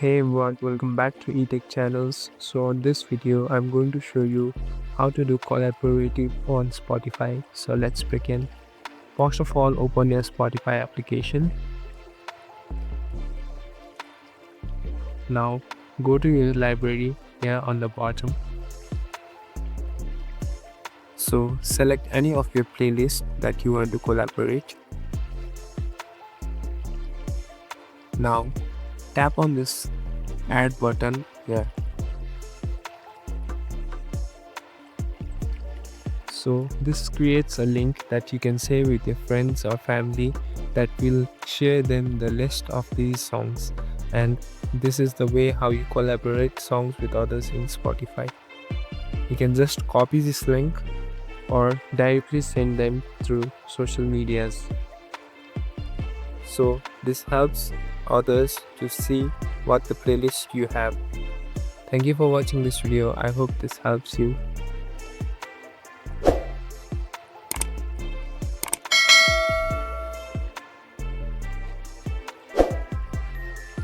Hey everyone, welcome back to eTech channels. So on this video, I'm going to show you how to do collaborative on Spotify. So let's begin. First of all, open your Spotify application. Now go to your library here on the bottom. So select any of your playlists that you want to collaborate. Now tap on this add button here. So this creates a link that you can share with your friends or family that will share them the list of these songs, and this is the way how you collaborate songs with others in Spotify. You can just copy this link or directly send them through social medias. So this helps others to see what the playlist you have. Thank you for watching this video. I hope this helps you.